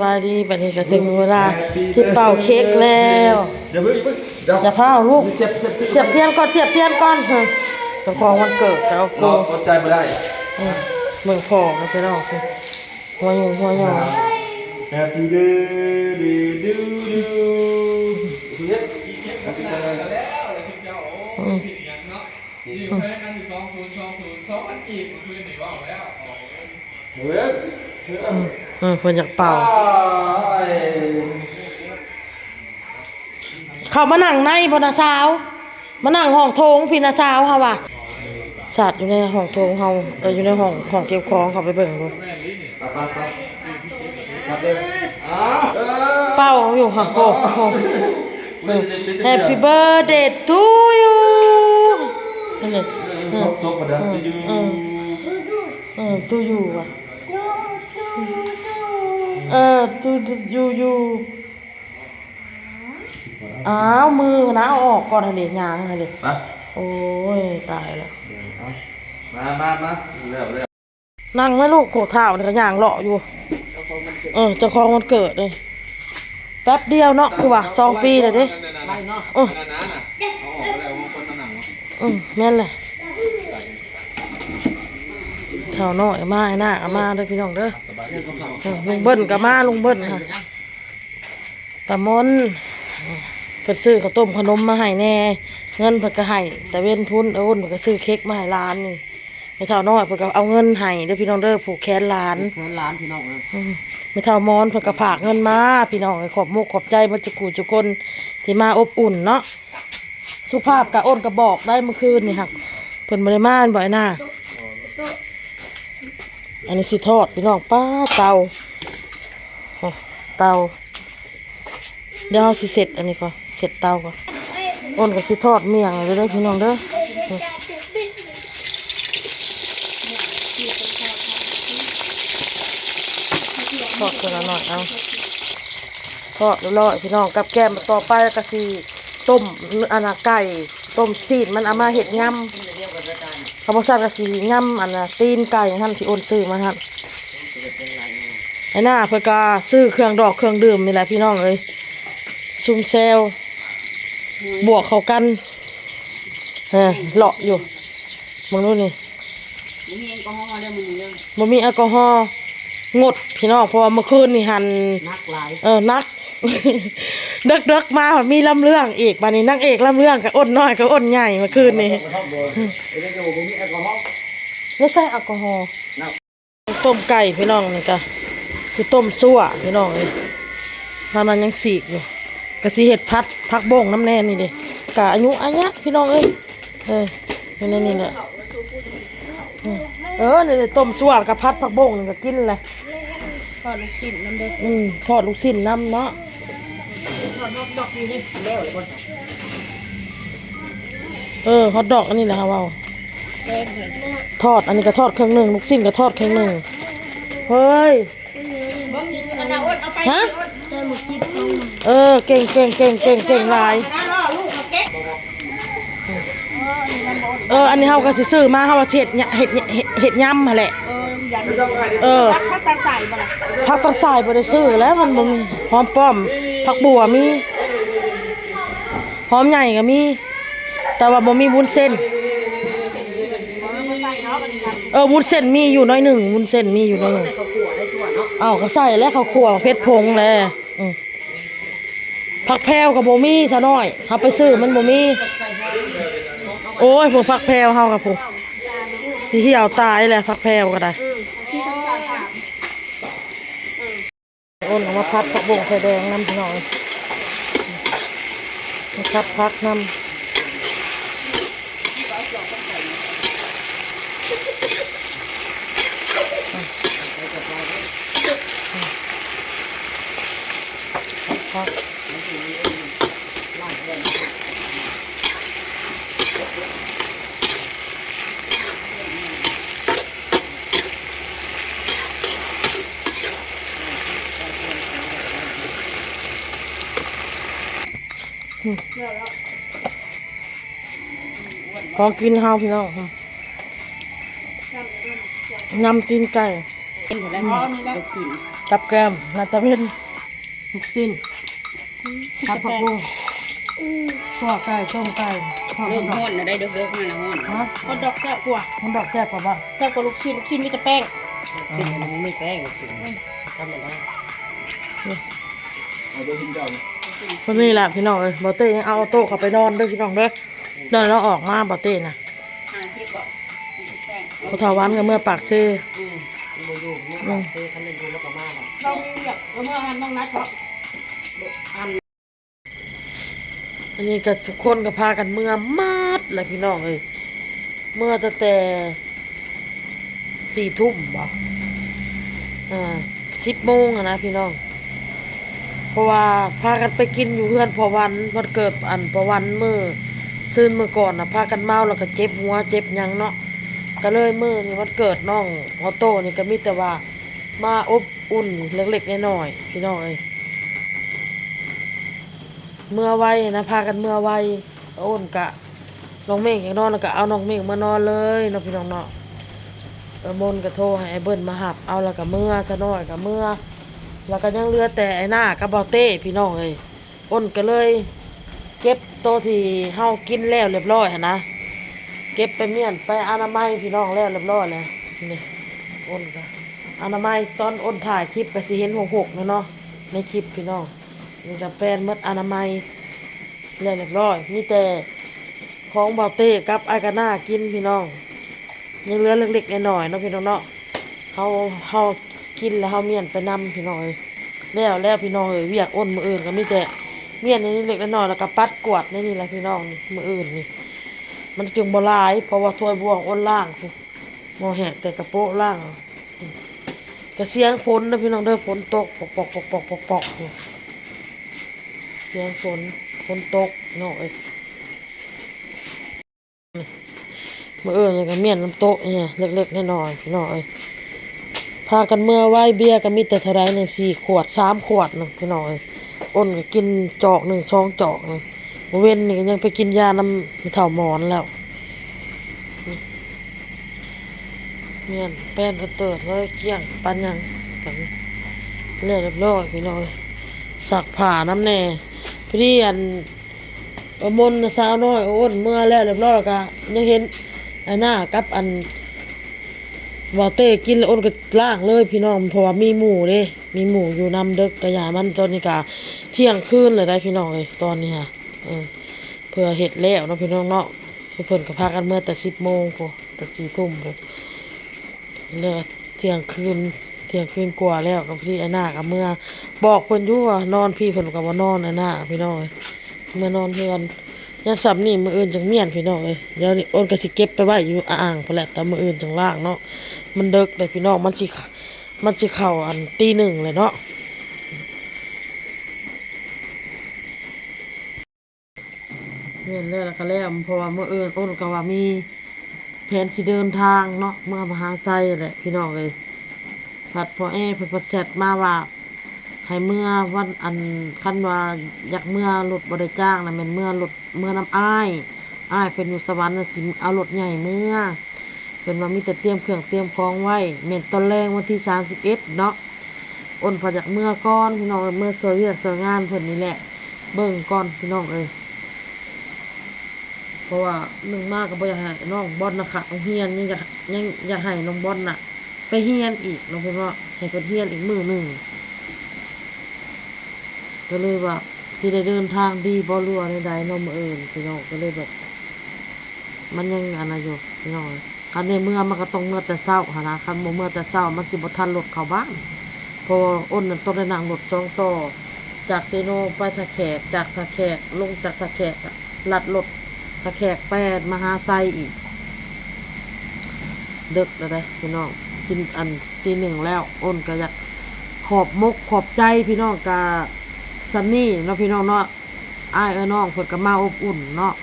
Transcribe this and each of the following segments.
บายดีบัดนี้ก็ถึงเวลาที่เป่าเค้กแล้วอย่าพาลูกเสียบเทียนก่อนเจ้าของวันเกิดเอาโกใจไม่ได้เมืองพอกันไปรอบหัวหยอง Happy birthday to you เพิ่นอยากเป่าเขามานั่งในบนสาวมานั่งห้องโถงพี่นาสาวค่ะว่ะสัตว์อยู่ในห้องโถงเฮาอยู่ในห้องเก็บของเขาไปเบิ่งดูเป่าอยู่ค่ะโอ้โห Happy birthday to you นี่ซบมาดังจะอยู่to you อ่ะto you อ้าวมือนะเอาออกก่อนเลยยางเลยโอ้ยตายแล้วมาเร็วนั่งไหมลูกโขกเท้าเนี่ยก็ยางเลาะอยู่เจ้าของวันเกิดเลยแป๊บเดียวเนาะคือว่า2 ปีเลยเด้แม่นเลยเท่าน้อยมาไอ้หน้าก็มาเด้อพี่น้องเด้อลุงเบิ้ลก็มาลุงเบิ้ลค่ะปามนเพิ่นซื้อข้าวต้มขนมมาให้แน่เงินเพิ่นก็ให้แต่เว้นทุนเพิ่นก็ซื้อเค้กมาให้ร้านนี่ไม่เท่าน้อยเพิ่นก็เอาเงินให้เด้อพี่น้องเด้อผูกแขนหลานพี่น้องไม่เท่ามอนเพิ่นก็ฝากเงินมาพี่น้องขอบมุกขอบใจบ่จุกุจุคนที่มาอบอุ่นเนาะสุภาพกะอ้นก็บอกได้เมื่อคืนนี่ครับเพิ่นบ่ได้มาบ่อยหน้าอันนี้สิทอดพี่น้องป้าเตาเดี๋ยวสิเสร็จอันนี้ก่อนเสร็จเตาก่อนอ้นก็สิทอดเมี่ยงเลยเด้อพี่น้องเด้อทอดคนละหน่อยเอาทอดร้อยพี่น้องกับแกมต่อไปก็สิต้มอันน่ะไก่ต้มซีดมันเอามาเห็ดยำข้าวผัดก็สิยำอันน่ะตีนไก่ท่านที่อ้นซื้อมาท่านไอ้หน้าเพื่อก็ซื้อเครื่องดอกเครื่องดื่มนี่แหละพี่น้องเลยซุ่มเซลบวกเข้ากันเลาะอยู่มึงรู้นี่บ่มีแอลกอฮอล์งดพี่น้องเพราะว่าเมื่อคืนนี่หันนักดึกมามีลำเรื่องอีกบัดนี้นางเอกลำเรื่องกับอ้นน้อยกับอ้นใหญ่เมื่อคืนนี่ไม่ใช่แอลกอฮอล์ต้มไก่พี่น้องนี่ก็คือต้มซั่วพี่น้องเลยทางนั้นยังสีกอยู่กะสิเห็ดพักบ่งน้ำแน่นี่เด้กะอายุอันเนี้ยพี่น้องเป็นนี่แหละนี่ต้มซั่วกับพักบ่งก็กินเลยทอดลูกชิ้นน้ำเด้ทอดลูกชิ้นน้ำเนาะทอดดอกนี่แล้วเลยฮอทดอกอันนี้แหละครับว่าทอดอันนี้ก็ทอดเครื่องหนึ่งลูกชิ้นก็ทอดเครื่องหนึ่งเฮ้ยฮะเก่งลายอันนี้เขาก็ซื้อมาเขาว่าเห็ดยำแหละผักตาใส่บ่ได้ซื้อแล้วมันหอมป้อมผักบัวมีหอมใหญ่ก็มีแต่ว่าบ่มีวุ้นเส้นวุ้นเส้นมีอยู่น้อยหนึ่งวุ้นเส้นมีอยู่น้อยหนึ่งก็ใส่แล้วข้าวคั่วเพชรพงเลยผักแพรวกับบ่มีซะน้อยเขาไปซื้อมันบ่มีโอ้ยพวกผักแพรวเฮากับพวกสีเหี่ยวตายแหละผักแพรวก็ได้อ้นเอามาพัดผักบงไฟแดงน้ำพี่น้องมาพัดน้ำของกินเฮาพี่น้องนำตีนไก่เป็นหมดแล้วลูกชิ้น กับแก้มนาตะเวนลูกชิ้นผัดผักบุ้งข้อไก่ต้มไก่ข้าว เริ่ม ดอก ห้อนนะได้เด็กๆมาแล้วห้อน ฮะ ฮอทดอกแซ่บกว่า มันดอกแซ่บกว่าบ้าง แซ่บกว่าลูกชิ้นลูกชิ้นมีแต่แป้ง สิ่งมันไม่แป้งสิ่งธรรมดา เอาตัวทิ้งเจ้า วันนี้แหละพี่น้องเอ้ยบอเต้ยังเอาโต๊ะเขาไปนอนเด้วยพี่น้องเด้อเดินแล้วออกมาบอเต้น่ะ ที่บอกแป้ง พอถาวันกับเมื่อปากเซ่ โมยูเนี่ยซื้อคันเล่นดูแล้วก็มาแล้ว เรามีแบบเมื่อหันต้องนัดเพราะ อัน อันนี้ก็ทุกคนก็พากันเมื่อมาดแหละพี่น้องเอ้ยเมื่อตั้งแต่4 ทุ่มบ่10 โมงอะนะพี่น้องเพราะว่าพากันไปกินอยู่เพื่อนพอวันเกิดพอวันมื้อซื่นมื้อก่อนน่ะพากันเมาแล้วก็เจ็บหัวเจ็บหยังเนาะก็เลยมื้อนี้วันเกิดน้องออโต้นี่ก็มีแต่ว่ามาอบอุ่นเล็กๆน้อยๆพี่น้องเอ้ยเมื่อไวนะพากันเมื่อไวโอนกะน้องเมฆอยากนอนแล้วก็เอาน้องเมฆมานอนเลยเนาะพี่น้องเนาะมนต์ก็โทรให้ไอ้เบิ้ลมาหับเอาแล้วก็เมื่อซะน้อยก็เมื่อแล้วก็ยังเหลือแต่ไอ้หน้ากับเบาเต้พี่น้องเอ้ยอ้นก็เลยเก็บโตวที่เฮากินแล้วเรียบร้อยหั่นนะเก็บไปเมียนไปอนามัยพี่น้องแล้วเรียบร้อยแล้วนี่อ้นก็อนามัยตอนอ้นถ่ายคลิปก็สิเห็น66เนาะในคลิปพี่น้องนี่ก็แปลนหมดอนามัยแล้วเรียบร้อยมีแต่ของเบาเต้กับไอ้กะหน้ากินพี่น้องยังเหลือเล็กๆน้อยๆเนาะพี่น้องเนาะเฮากินแล้วเฮาเมียนไปนำพี่น้องเอ้ยแล้วพี่น้องเอ้ยเวียกอ้นมื้ออื่นก็มีแต่เมียนในนี้เล็กน้อยแล้วก็ปัดกวาดในนี่แหละพี่น้องนี่มื้ออื่นนี่มันจึงบ่หลายเพราะว่าถ้วยบวงอ้นล่างพุ่นบ่แหกแต่กระโปะล่างก็เสียงฝนนะพี่น้องเด้อฝนตกปอกๆๆๆๆนี่เสียงฝนตกพี่น้องเอ้ยมื้ออื่นนี่ก็เมียนน้ำโต๊ะเนี่ยเล็กๆน้อยๆพี่น้องเอ้ยพากันเมื่อไหว้เบียร์ก็มีแต่เท่าไรหนึ่ง4 ขวด3 ขวดนึงพี่น้องเอ้ยอ้นก็กินจอก1 2 จอกนึงมื้อเว้นนี่ก็ยังไปกินยาน้ำมีเฒ่าหมอนแล้วเมียนแป้นเติร์ดเลยเกลี้ยงปันยังกันเรียบร้อยพี่น้องเอ้ยสักผ้าน้ำแน่พี่อันมนต์สาวน้อยอ้นเมื่อแล้วเรียบร้อยแล้วก็ยังเห็นไอ้หน้ากับอันวอเต้กินแล้วอ้นก็ล่างเลยพี่น้องเพราะว่ามีหมูเด้มีหมูอยู่นำเด็กกระยามันตอนนี้ก็เที่ยงคืนเลยได้พี่น้องเลยตอนนี้ค่ะเพื่อเห็ดแล้วเนาะพี่น้องเนาะเพิ่นก็พากันเมื่อแต่10 โมงพุ่นแต่4 ทุ่มพุ่นเลิกเที่ยงคืนกว่าแล้วกับพี่ไอ้หน้ากับเมื่อบอกเพิ่นอยู่ว่านอนพี่เพิ่นก็บ่นอนไอ้หน้าพี่น้องเอ้ยเมื่อนอนเฮือนยังสับนี่มื้ออื่นจังเมียนพี่น้องเอ้ยเดี๋ยวนี้อ้นก็สิเก็บไปไว้อยู่อ่างพุ่นแหละแต่มื้ออื่นจังล่างเนาะมันดึกเลยพี่น้องมันสิเข้าอันตี 1เลยเนาะเมียนแล้วก็แล้วเพราะว่ามื้ออื่นอ้นก็ว่ามีแผนสิเดินทางเนาะเมื่อมหาไซแหละพี่น้องเอ้ยผัดพอเพิ่นแชทมาว่าให้เมื่อวันอันคันว่าอยากเมื่อรถบ่ได้จ้างน่ะแม่นเมื่อรถเมื่อน้ำอ้ายเพิ่นอยู่สวรรค์น่ะสิเอารถใหญ่เมื่อเพิ่นว่ามีแต่เตรียมเครื่องเตรียมของไว้แม่นตอนแรงวันที่31เนาะอ้นพอจากเมื่อก่อนพี่น้องเมื่อสวยเวียกสวยงานเพิ่นนี่แหละเบิ่งก่อนพี่น้องเอ้ยเพราะว่า1มากก็บ่อยากให้น้องบอลน่ะค่ะโรงเรียนยังอยากให้น้องบอลน่ะไปเรียนอีกน้องเพิ่นว่าให้เพิ่นเรียนอีกมื้อหนึงก็เลยว่าสิได้เดินทางดีบ่รู้ว่าใดๆเนาะมื้ออื่นพี่น้องก็เลยแบบมันยังอันนั้นอยู่พี่น้องคันในเมื่อมันก็ต้องเมื่อแต่เช้าหั่นนะคันบ่เมื่อแต่เช้ามันสิบ่ทันรถเข้าบ้านเพราะอ้นนั่นต้องได้นั่งรถ2 ต่อจากเซโนไปท่าแขกจากท่าแขกลงจากท่าแขกลัดรถท่าแขก8มหาไซอีกดึกแล้วเด้พี่น้องสิ้นอันตี 1แล้วอ้นก็อยากขอบใจพี่น้องกะซันนี่เนาะพี่น้องเนาะอ้ายน้องเพิ่นก็มาอบอุ่นเนาะ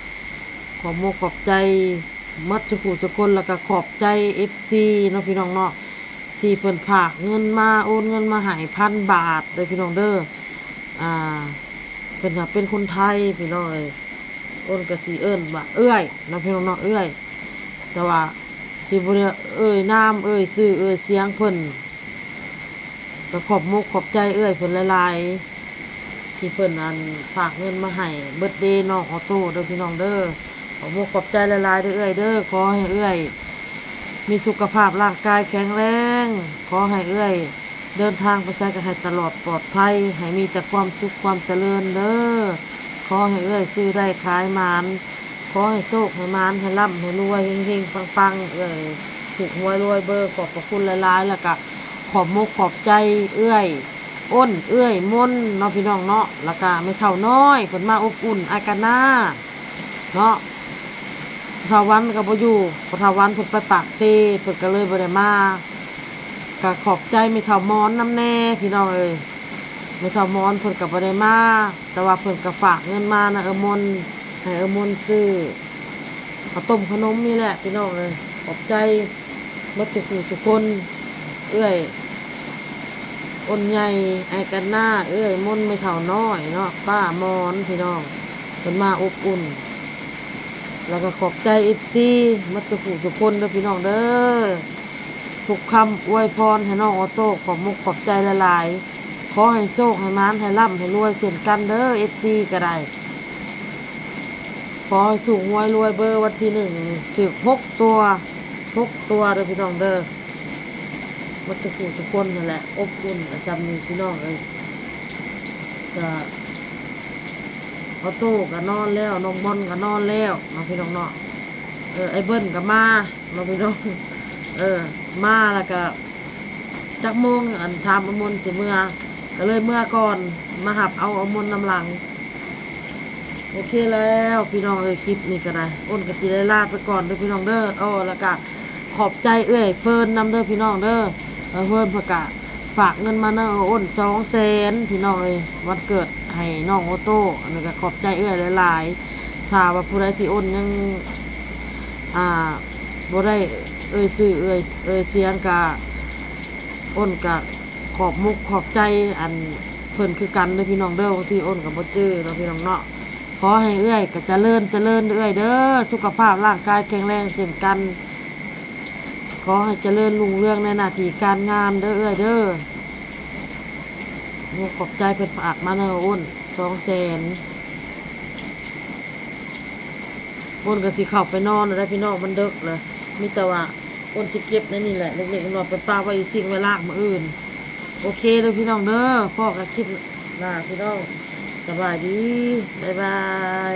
ขอบใจมัดสุขุสุคนแล้วก็ขอบใจ FC เนาะพี่น้องเนาะที่เพิ่นฝากเงินมาโอนเงินมาให้1,000 บาทเด้อพี่น้องเด้อเพิ่นน่ะเป็นคนไทยพี่น้องเอ้ยอ้นก็สิเอิ้นว่าเอื้อยเนาะพี่น้องเนาะเอื้อยแต่ว่าสิบ่ได้เอ้ยนามเอ้ยชื่อเอ้ยเสียงเพิ่น ก็ขอบมุกขอบใจเอื้อยเพิ่นหลายๆที่เพิ่นอันฝากเงินมาให้เบิร์ธเดย์น้องออโต้เด้อพี่น้องเด้อขอบมุกขอบใจหลายๆเด้อเอื้อยเด้อขอให้เอื้อยมีสุขภาพร่างกายแข็งแรงขอให้เอื้อยเดินทางไปไสก็ให้ตลอดปลอดภัยให้มีแต่ความสุขความเจริญเด้อขอให้เอื้อยซื้อได้ขายหมานขอให้โชคให้หมานให้ร่ำให้รวยเฮงๆปังๆเอื้อยถูกหวยรวยเบอร์ขอบพระคุณหลายๆแล้วก็ขอบมุกขอบใจเอื้อยอ้นเอื้อยมนเนาะพี่น้องเนาะแล้วก็ไม่เท่าน้อยเพิ่นมาอบอุ่นอากาหน้าเนาะพระวันก็บ่อยู่พระวันเพิ่นไปปากเซเพิ่นก็เลยบ่ได้มาก็ขอบใจไม่เท่ามอนน้ำแน่พี่น้องเอ้ยไม่เท่ามอนเพิ่นก็บ่ได้มาแต่ว่าเพิ่นก็ฝากเงินมานะมนให้มนซื้อข้าวต้มขนมนี่แหละพี่น้องเอ้ยขอบใจหมดทุกคนเอื้อยอ้นใหญ่ไอ้กันหน้าเอ้ยมนไม่เท่าน้อยเนาะป้ามอนพี่น้องเป็นมาอบอุ่นแล้วก็ขอบใจFCมัดทุกคนเด้อพี่น้องเด้อทุกคำอวยพรให้น้องออโต้ขอบมุกขอบใจหลายๆขอให้โชคให้มานให้ร่ำให้รวยเช่นกันเด้อFCก็ได้ขอให้ถูกหวยรวยเบอร์วันที่1ถูก6 ตัวเด้อพี่น้องเด้อมัดทุกคนนั่นแหละอบอุ่นกับซ้ำนี่พี่น้องเอ้ยก็ออโต้ก็นอนแล้วน้องบอลก็นอนแล้วน้องพี่น้องเนาะไอ้เบิ้ลก็มาน้องพี่น้องมาแล้วก็จักโมงอันทำอมนสิเมื่อก็เลยเมื่อก่อนมาหับเอาอมนน้ำหลังโอเคแล้วพี่น้องคลิปนี้ก็ได้อ้นก็สิได้ลาไปก่อนเด้อพี่น้องเด้อแล้วก็ขอบใจเอ้ยเฟิร์นนำเด้อพี่น้องเด้อเพิ่นประกาศฝากเงินมาเน้ออ้น200,000พี่น้องวันเกิดให้น้องออโต้อันนี้ก็ขอบใจเอ้ยหลายๆถ้าว่าผู้ใดที่อ้นยังบ่ได้ซื้อเสียงกะอ้นกะขอบมุกขอบใจอันเพิ่นคือกันเด้อพี่น้องเด้อที่อ้นก็บ่จื้อเนาะพี่น้องเนาะขอให้เอ้ยก็เจริญเอ้ยเด้อสุขภาพร่างกายแข็งแรงเช่นกันขอให้เจริญรุ่งเรืองในหน้าที่การงานเด้อเอ้ยเด้อขอบใจเป็นฝากมาเนอะอ้น200,000อ้นก็สิเข้าไปนอนแล้วพี่น้องมันดึกเลยมีแต่ว่าอ้นสิเก็บในนี่แหละเล็กๆน้อยๆไปป้าไว้สิ่งไว้ลากมื้ออื่นโอเคเด้อพี่น้องเด้อพ่อก็คลิปหน้าพี่น้องสบายดีบ๊ายบาย